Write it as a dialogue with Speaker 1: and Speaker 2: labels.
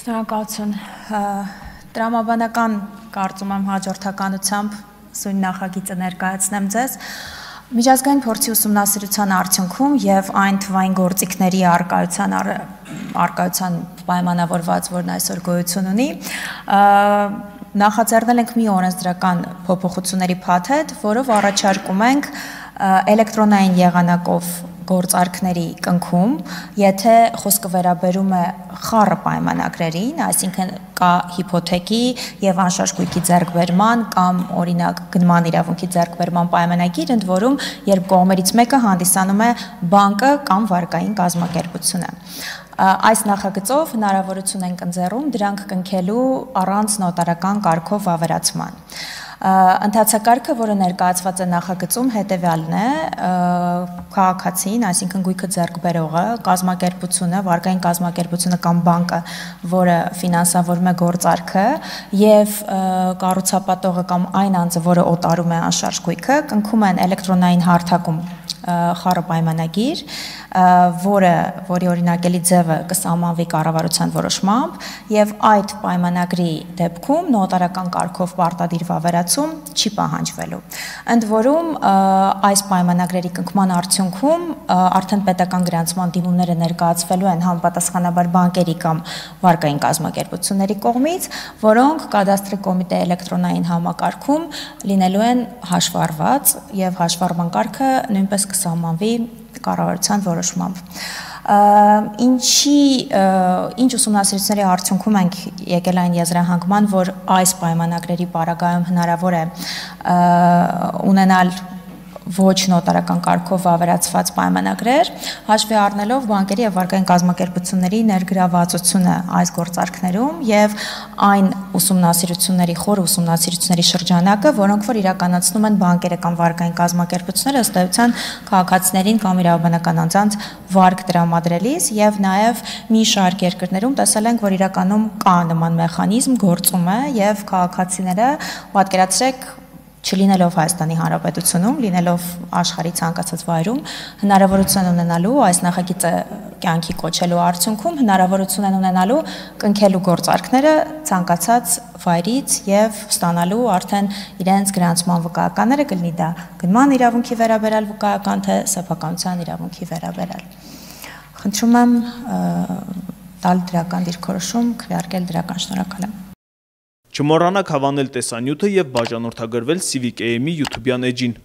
Speaker 1: Շնորհակալություն։ Տրամաբանական կարծում եմ հաջորդականությամբ սույն նախագիծը ներկայացնեմ ձեզ։ Միջազգային փորձի ուսումնասիրության արդյունքում եւ այն թվային գործիքների արկայության պայմանավորված, որն այսօր գոյություն ունի, նախաձեռնել ենք մի օրենսդրական փոփոխությունների փաթեթ, որով առաջարկում ենք էլեկտրոնային եղանակով գործարքների կնքում, եթե խոսքը վերաբերում է խառը պայմանագրերին, այսինքն կա հիփոթեքի եւ անշարժ գույքի ձեռքբերման կամ օրինակ գնման իրավունքի ձեռքբերման պայմանագիր, ընդ որում երբ կողմերից մեկը հանդիսանում է բանկը կամ վարկային կազմակերպությունը։ Այս նախագծով հնարավորություն ենք ընձեռում դրանք կնքելու առանց նոտարական կարգով վավերացման։ Ընթացակարգը, որը ներկայացված է նախագծում, հետևյալն է, քաղաքացին, այսինքն գույքը ձեռք բերողը, կազմակերպությունը, վարկային կազմակերպությունը կամ բանկը, որը ֆինանսավորում է գործարքը, եւ կառուցապատողը կամ այն անձը, որը օտարում է անշարժ գույքը, կնքում են էլեկտրոնային հարթակում խառը պայմանագիր, որի օրինակելի ձևը կսահմանվի կառավարության որոշմամբ եւ այդ պայմանագրի դեպքում նոտարական կարգով պարտադիր վավերացում չի պահանջվելու։ Ընդ որում այս պայմանագրերի կնքման արդյունքում արդեն պետական գրանցման դիմումները ներկայացվելու են համապատասխանաբար բանկերի կամ վարկային կազմակերպությունների կողմից, որոնք կադաստրի կոմիտեի էլեկտրոնային համակարգում լինելու են հաշվառված եւ հաշվառման կարգը նույնպես կսահմանվի կառավարության որոշմամբ։ Ինչ ուսումնասիրությունների արդյունքում ենք եկել այն եզրահանգման, որ այս պայմանագրերի պարագայում հնարավոր է ունենալ ոչ նոտարական կարգով վավերացված պայմանագրեր, հաշվի առնելով բանկերի եւ վարկային կազմակերպությունների ներգրավվածությունը այս գործարքներում եւ այն ուսումնասիրությունների, խոր ուսումնասիրությունների շրջանակը, որոնք որ իրականացնում են բանկերը կամ վարկային կազմակերպությունները ըստ էության քաղաքացիներին կամ իրավաբանական անձանց վարկ տրամադրելիս եւ նաեւ մի շարք երկրներում տեսել ենք, որ իրականում կա նման մեխանիզմ, գործում է եւ քաղաքացիները պատկերացրեք չլինելով Հայաստանի Հանրապետությունում, լինելով աշխարհի ցանկացած վայրում, հնարավորություն ունենալու այս նախագիծը կյանքի կոչելու արդյունքում հնարավորություն են ունենալու կնքելու գործարքները ցանկացած վայրից եւ ստանալու արդեն իրենց գրանցման վկայականները, կլինի դա գնման իրավունքի վերաբերյալ վկայական, թե սեփականության իրավունքի վերաբերյալ։ Խնդրում եմ տալ դրական դիրքորոշում, քվեարկել դրական, շնորհակալ եմ։
Speaker 2: Չմոռանաք հավանել տեսանյութը եւ բաժանորդագրվել Civic AM-ի YouTube-յան էջին։